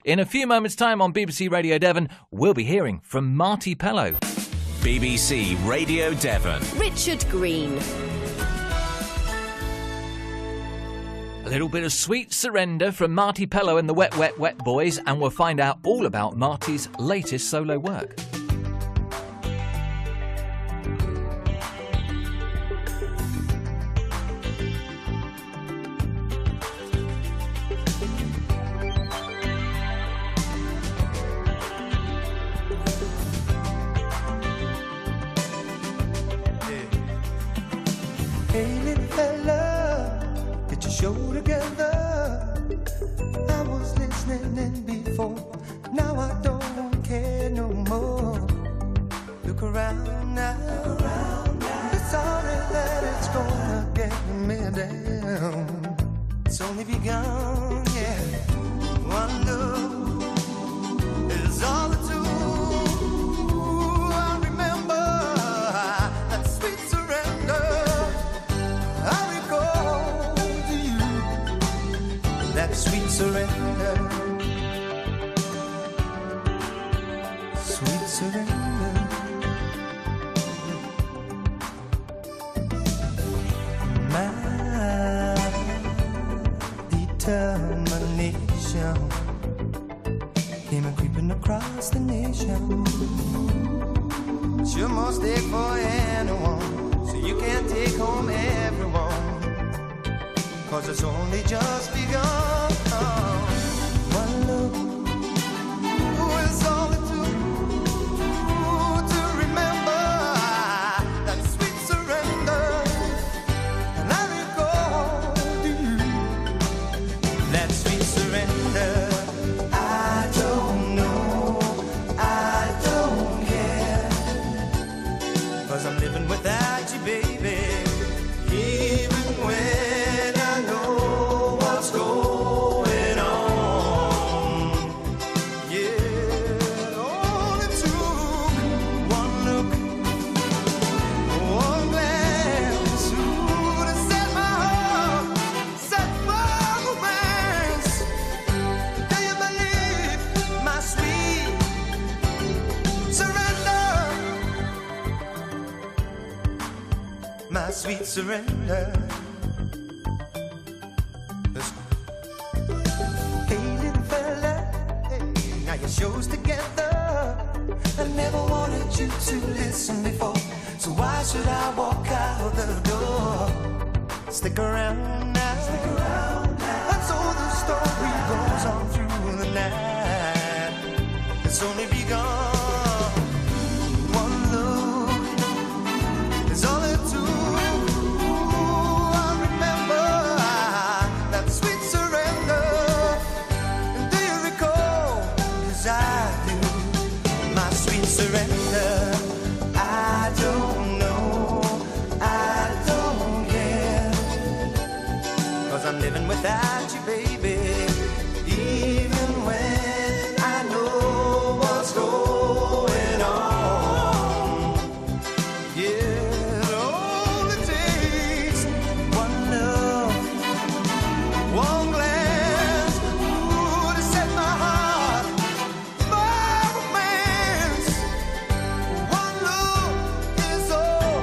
In a few moments' time on BBC Radio Devon, we'll be hearing from Marti Pellow. BBC Radio Devon. Richard Green. A little bit of Sweet Surrender from Marti Pellow and the Wet, Wet, Wet Boys, and we'll find out all about Marti's latest solo work. Hey little fella, get your show together. I was listening in before, now I don't care no more. Look around now, it's sorry that it's gonna get me down. It's only begun, yeah. One look is all it took. I remember that sweet surrender. I recall to you that sweet surrender. Sweet surrender. My determination came a creeping across the nation. Sure must take for anyone, so you can't take home everyone, 'cause it's only just begun. One look is all it took to remember that sweet surrender. And I recall to you that sweet surrender. I don't know, I don't care, 'cause I'm living without you, baby. Even when I know what's going on. Yeah, it only took one look, one glance, ooh, to set my heart, set my romance. Do you believe my sweet surrender? My sweet surrender. Listen. Hey little fella, hey, now your show's together. I never wanted you to listen before, so why should I walk out the door? Stick around now, stick around now. And so the story goes on through the night. It's only begun. One look is all it took. I remember that sweet surrender. And do you recall? 'Cause I do. My sweet surrender. I don't know, I don't care, 'cause I'm living without you, baby. Even when I know what's going on. Yeah, it only takes one look, one glance, ooh, to set my heart, my romance. One look is all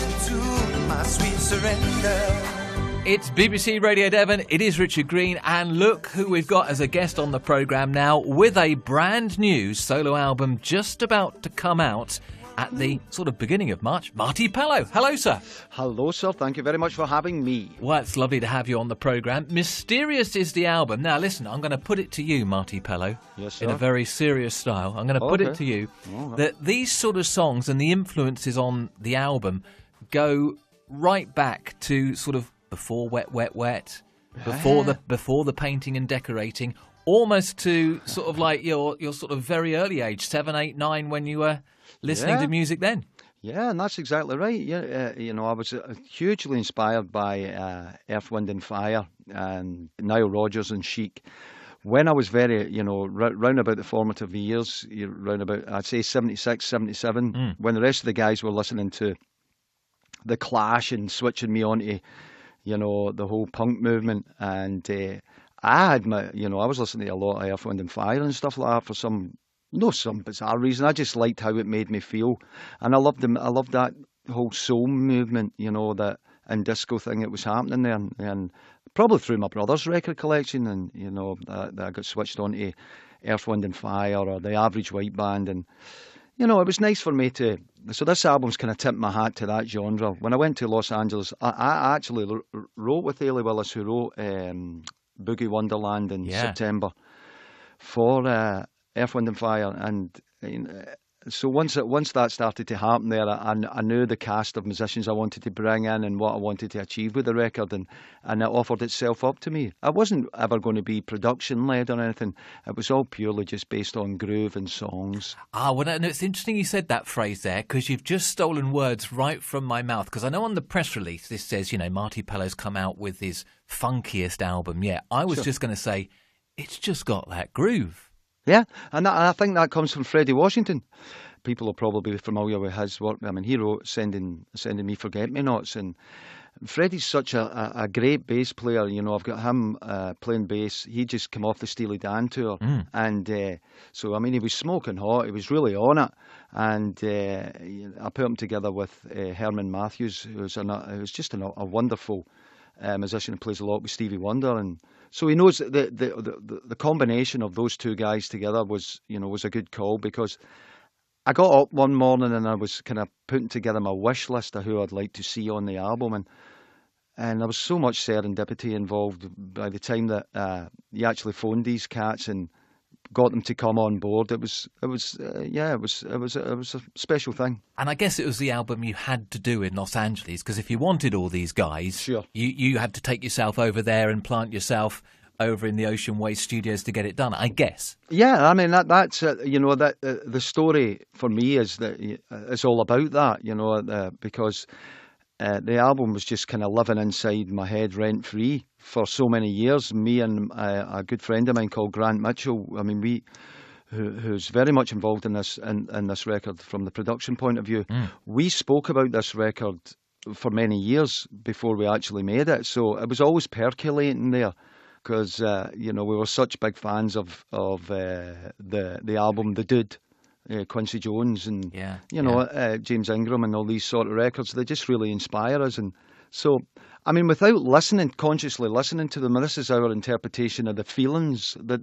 it took, my sweet surrender. It's BBC Radio Devon, it is Richard Green, and look who we've got as a guest on the programme now with a brand new solo album just about to come out at the sort of beginning of March. Marti Pellow, hello sir. Hello, sir. Thank you very much for having me. Well, it's lovely to have you on the programme. Mysterious is the album. Now listen, I'm going to put it to you, Marti Pellow, Yes, sir. in a very serious style. I'm going to put it Okay. to you All right. that these sort of songs and the influences on the album go right back to sort of before Wet, Wet, Wet, before the painting and decorating, almost to sort of like your sort of very early age, 7, 8, 9, when you were listening to music then. Yeah, and that's exactly right. Yeah, I was hugely inspired by Earth, Wind and Fire and Nile Rodgers and Chic. When I was very, round about the formative years, round about, I'd say 76, 77, when the rest of the guys were listening to The Clash and switching me on to, the whole punk movement. And I was listening to a lot of Earth, Wind and Fire and stuff like that for some bizarre reason. I just liked how it made me feel, and I loved them. I loved that whole soul movement, that and disco thing that was happening there, and probably through my brother's record collection, and that I got switched on to Earth, Wind and Fire or the Average White Band, and it was nice for me to. So this album's kind of tipped my hat to that genre. When I went to Los Angeles, I actually wrote with Ailey Willis, who wrote Boogie Wonderland in September for Earth, Wind and Fire, and so once that started to happen there, I knew the cast of musicians I wanted to bring in and what I wanted to achieve with the record, and it offered itself up to me. I wasn't ever going to be production led or anything. It was all purely just based on groove and songs. Well, no, it's interesting you said that phrase there, because you've just stolen words right from my mouth. Because I know on the press release this says, Marti Pellow's come out with his funkiest album yet. I was just going to say, it's just got that groove. Yeah, and I think that comes from Freddie Washington. People will probably be familiar with his work. I mean, he wrote Sending Me Forget-Me-Nots, and Freddie's such a great bass player. I've got him playing bass. He just came off the Steely Dan tour, and so I mean, he was smoking hot. He was really on it, and I put him together with Herman Matthews, who's just a wonderful musician who plays a lot with Stevie Wonder, and so he knows that the combination of those two guys together was a good call, because I got up one morning and I was kind of putting together my wish list of who I'd like to see on the album, and there was so much serendipity involved by the time that you actually phoned these cats and got them to come on board. It was a special thing. And I guess it was the album you had to do in Los Angeles, because if you wanted all these guys, sure, you had to take yourself over there and plant yourself over in the Ocean Way studios to get it done, I guess. Yeah, I mean that's the story for me is that it's all about that, because the album was just kind of living inside my head rent free for so many years. Me and a good friend of mine called Grant Mitchell. I mean, who's very much involved in this record from the production point of view. We spoke about this record for many years before we actually made it, so it was always percolating there, because we were such big fans of the album The Dude, Quincy Jones and James Ingram and all these sort of records. They just really inspire us, and so I mean, without consciously listening to them, this is our interpretation of the feelings that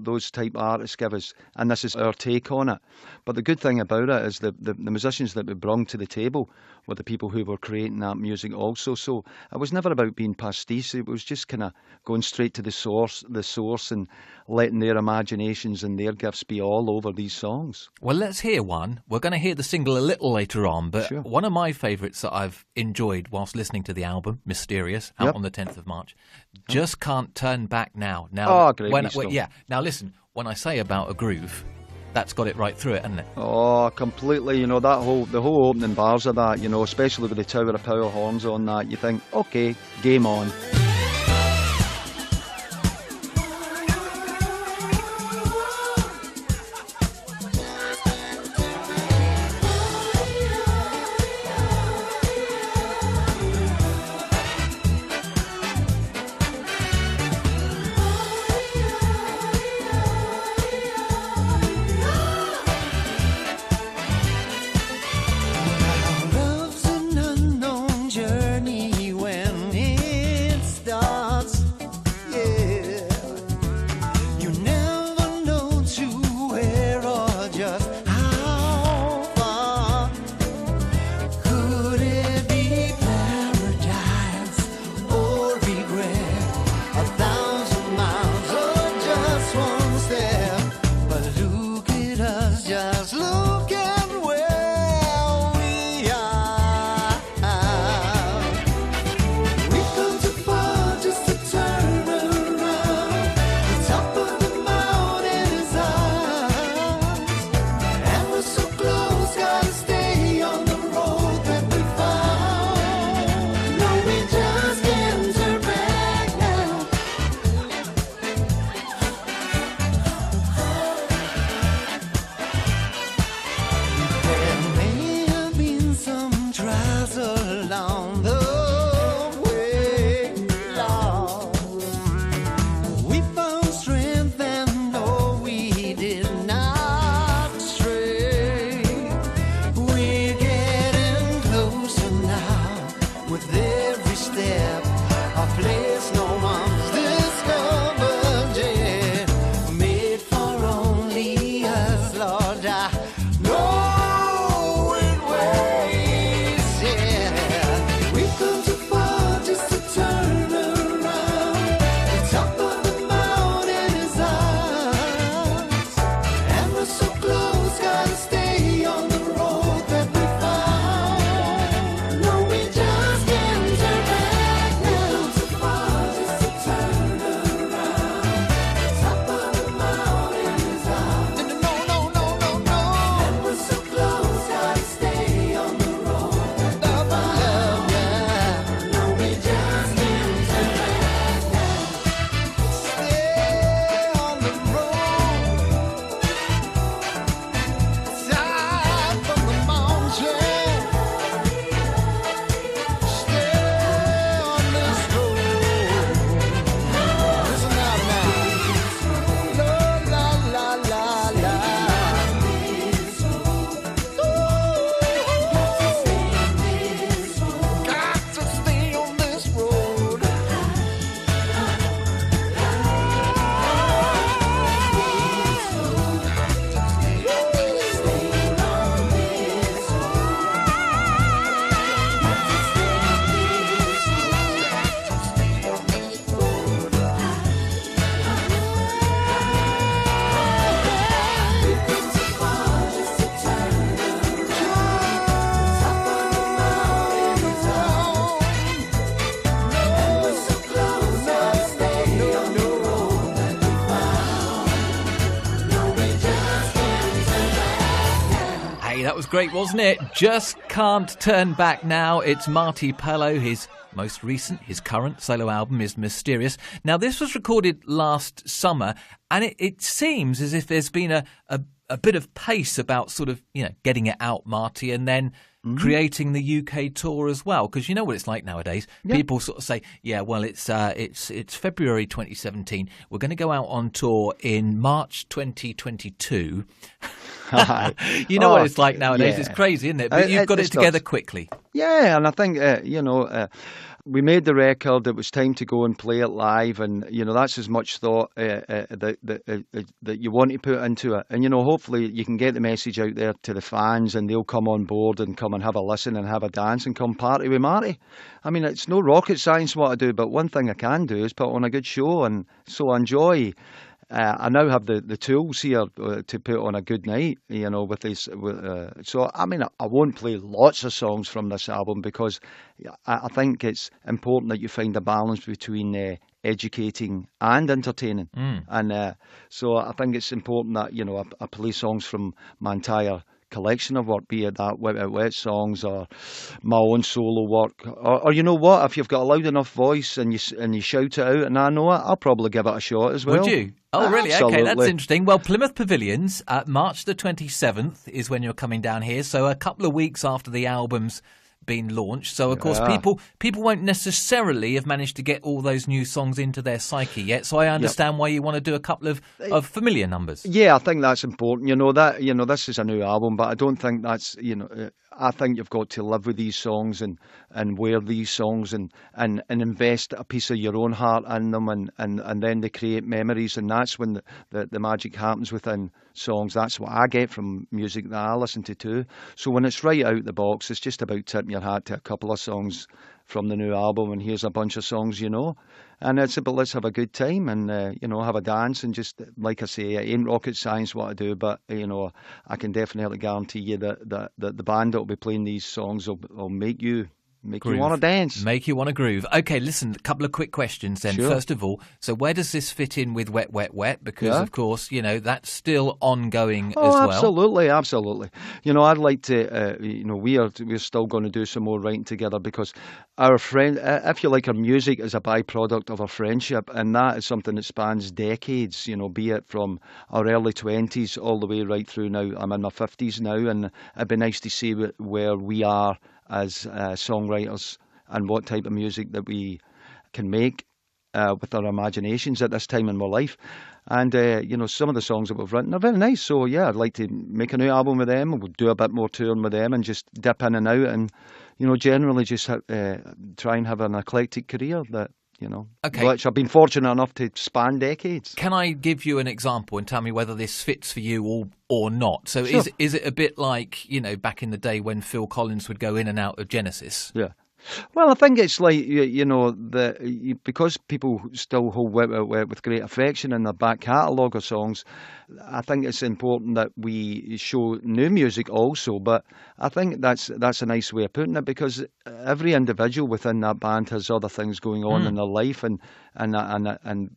those type of artists give us, and this is our take on it. But the good thing about it is the musicians that we brought to the table were the people who were creating that music also. So it was never about being pastiche. It was just kind of going straight to the source, and letting their imaginations and their gifts be all over these songs. Well, let's hear one. We're going to hear the single a little later on, but sure. One of my favourites that I've enjoyed whilst listening to the album, Mysterious, out on the 10th of March, Just Can't Turn Back Now. Great. Now listen, when I say about a groove, that's got it right through it, hasn't it? Oh, completely. The whole opening bars of that, especially with the Tower of Power horns on that, you think, okay, game on. Love's an unknown journey when it's Hey, that was great, wasn't it? Just Can't Turn Back Now. It's Marti Pellow. His most recent, his current solo album is Mysterious. Now, this was recorded last summer, and it seems as if there's been a bit of pace about sort of, getting it out, Marty, and then creating the UK tour as well. Because you know what it's like nowadays. Yep. People sort of say, yeah, well, it's February 2017. We're going to go out on tour in March 2022. You know what it's like nowadays. Yeah. It's crazy, isn't it? But you've got it together quickly. Yeah, and I think, we made the record. It was time to go and play it live, and that's as much thought that you want to put into it. And hopefully you can get the message out there to the fans, and they'll come on board and come and have a listen and have a dance and come party with Marty. I mean, it's no rocket science what I do, but one thing I can do is put on a good show, and so I enjoy. I now have the tools here to put on a good night, with this. So, I mean, I won't play lots of songs from this album because I think it's important that you find a balance between educating and entertaining. And so I think it's important that, I play songs from my entire collection of work, be it that wet songs or my own solo work, or you know what, if you've got a loud enough voice and you shout it out and I know it, I'll probably give it a shot as well. Would you? Oh, really? Absolutely. Okay, that's interesting. Well, Plymouth Pavilions, March the 27th is when you're coming down here, so a couple of weeks after the album's been launched. So, of course, people won't necessarily have managed to get all those new songs into their psyche yet. So I understand why you want to do a couple of familiar numbers. Yeah, I think that's important. This is a new album, but I don't think that's, I think you've got to live with these songs and wear these songs and invest a piece of your own heart in them and then they create memories, and that's when the magic happens within songs. That's what I get from music that I listen to too. So when it's right out the box, it's just about tipping your hat to a couple of songs from the new album, and here's a bunch of songs, and it's about let's have a good time and have a dance, and just like I say, it ain't rocket science what I do, but I can definitely guarantee you that the band that will be playing these songs will make you want to dance. Make you want to groove. Okay, listen, a couple of quick questions then. Sure. First of all, so where does this fit in with Wet, Wet, Wet? Because, of course, that's still ongoing as well. Absolutely. I'd like to, we're still going to do some more writing together because our friend, if you like, our music is a byproduct of our friendship, and that is something that spans decades, be it from our early 20s all the way right through now. I'm in my 50s now, and it'd be nice to see where we are as songwriters and what type of music that we can make with our imaginations at this time in my life. And, some of the songs that we've written are very nice. So, yeah, I'd like to make a new album with them, and we'll do a bit more touring with them and just dip in and out and, generally just try and have an eclectic career that, which I've been fortunate enough to span decades. Can I give you an example and tell me whether this fits for you or not? So sure. Is it a bit like, back in the day when Phil Collins would go in and out of Genesis? Yeah. Well, I think it's like, because people still hold Wet, Wet, Wet with great affection in their back catalogue of songs, I think it's important that we show new music also. But I think that's a nice way of putting it, because every individual within that band has other things going on in their life, and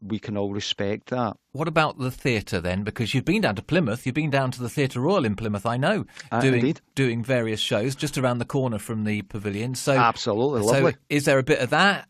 we can all respect that. What about the theatre then? Because you've been down to Plymouth, you've been down to the Theatre Royal in Plymouth, I know, doing various shows just around the corner from the pavilion. So absolutely, lovely. So is there a bit of that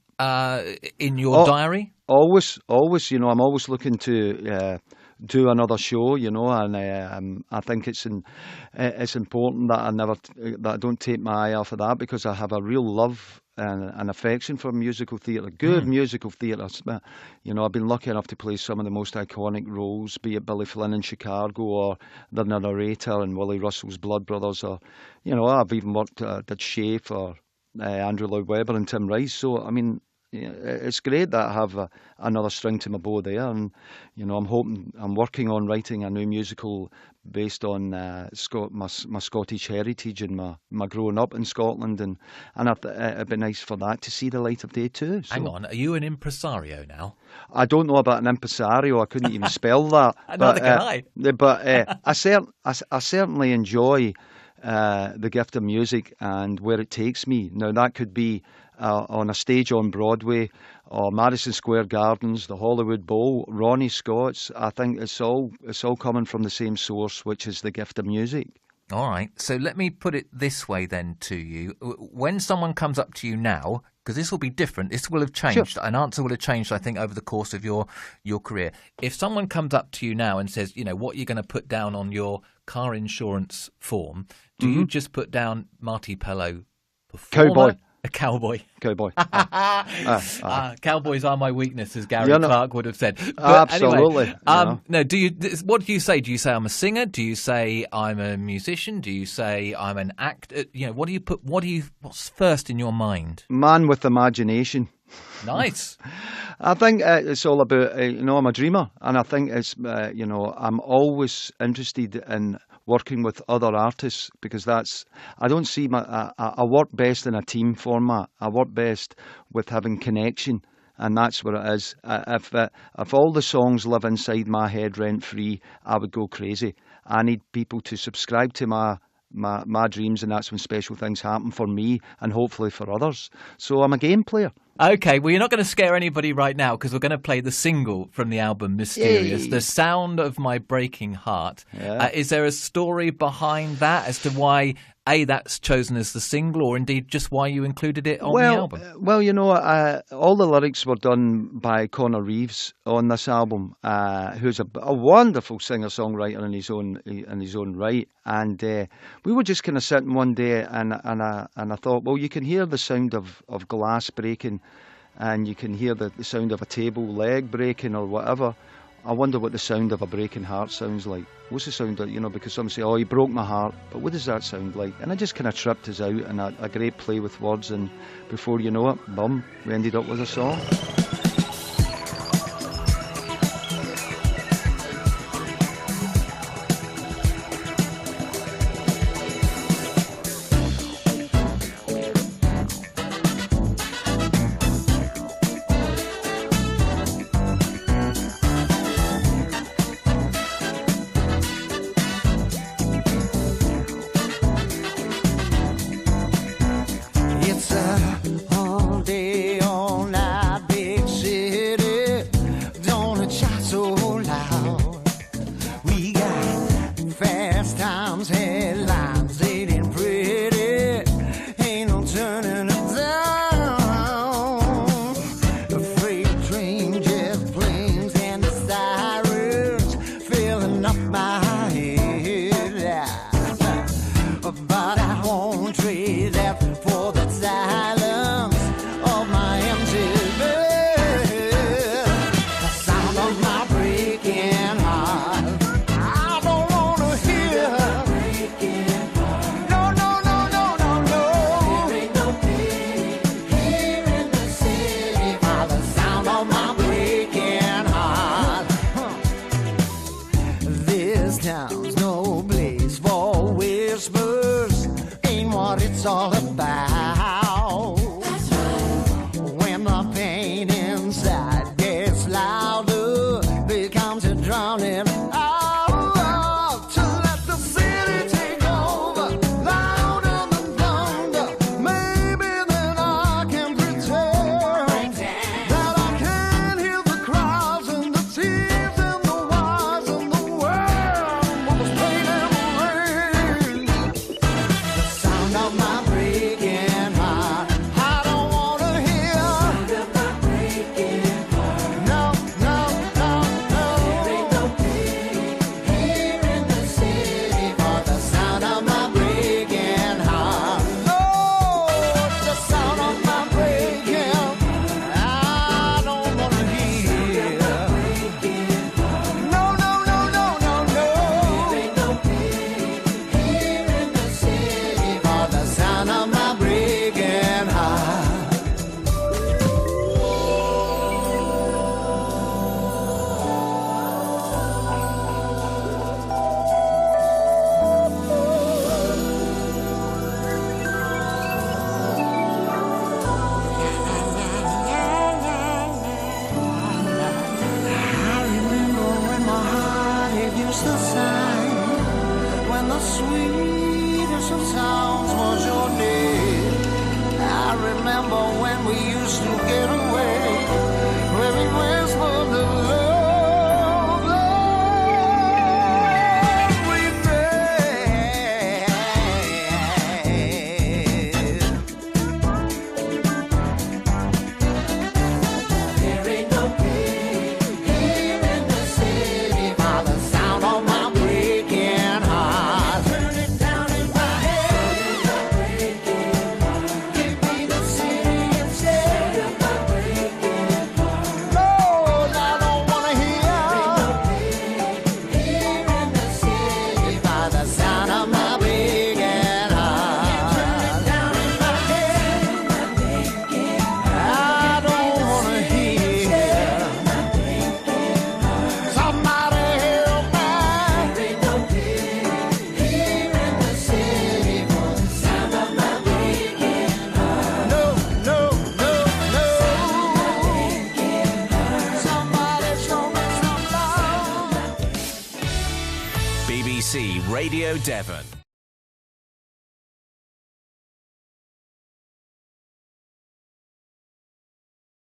in your diary? Always. I'm always looking to do another show, and I think it's important that I don't take my eye off of that, because I have a real love and affection for musical theatre, good musical theatre. I've been lucky enough to play some of the most iconic roles, be it Billy Flynn in Chicago or the narrator in Willie Russell's Blood Brothers, or I've even worked did Shay for Andrew Lloyd Webber and Tim Rice. So I mean, it's great that I have another string to my bow there, and I'm working on writing a new musical based on my Scottish heritage and my growing up in Scotland, and it'd be nice for that to see the light of day too. So, hang on, are you an impresario now? I don't know about an impresario. I couldn't even spell that. Neither can I. But I certainly enjoy the gift of music and where it takes me. Now that could be on a stage on Broadway, or Madison Square Gardens, the Hollywood Bowl, Ronnie Scott's. I think it's all coming from the same source, which is the gift of music. All right. So let me put it this way then to you. When someone comes up to you now, because this will be different, this will have changed. Sure. An answer will have changed, I think, over the course of your career. If someone comes up to you now and says, what you're going to put down on your car insurance form, do you just put down Marti Pellow, performer? Cowboy. A cowboy. Cowboy. Cowboys are my weakness, as Gary Clark would have said. But Absolutely. Anyway, no. What do you say? Do you say I'm a singer? Do you say I'm a musician? Do you say I'm an actor? What do you put? What's first in your mind? Man with imagination. Nice. I think it's all about, I'm a dreamer, and I think it's, I'm always interested in working with other artists, because I don't see I work best in a team format. I work best with having connection, and that's what it is. If all the songs live inside my head rent free, I would go crazy. I need people to subscribe to my dreams, and that's when special things happen for me and hopefully for others. So I'm a game player. Okay, well, you're not going to scare anybody right now, because we're going to play the single from the album Mysterious, Yay. The Sound of My Breaking Heart. Yeah. Is there a story behind that as to why, that's chosen as the single, or indeed just why you included it on the album? Well, all the lyrics were done by Connor Reeves on this album, who's a wonderful singer-songwriter in his own right. And we were just kind of sitting one day, and I thought, well, you can hear the sound of glass breaking, and you can hear the sound of a table leg breaking or whatever. I wonder what the sound of a breaking heart sounds like. What's the sound of, because some say, oh, he broke my heart, but what does that sound like? And I just kind of tripped us out, and a great play with words, and before you know it, boom, we ended up with a song. It's a all day, all night big city. Don't chat so loud. We got fast times, headlines, it ain't pretty. Ain't no turning it down. The freight train, jet planes, and the sirens filling up my head. But I won't trade that for the silence of my empty bed. The sound of my breaking heart. I don't wanna hear. No, no, no, no, no, no. There ain't no pity here in the city for the sound of my breaking heart. This town's no place for whispers. Ain't what it's all about. That's right. When the pain inside gets louder, becomes a drowning out. To let the city take over, louder than thunder. Maybe then I can pretend that I can hear the cries and the tears and the whys and the world was pain and rain. The sound of my breaking heart. I don't wanna hear. No, no, no, no. There ain't no pity here in the city for the sound of my breaking heart. No, the sound of my breaking. I don't wanna hear. No, no, no, no, no, no. There ain't no pity here in the city for the sound of my breaking heart. I remember when my heart it used to sing, when the sweetest of sounds was your name. I remember when we used to get away, when we whispered the love, love we made. BBC Radio Devon.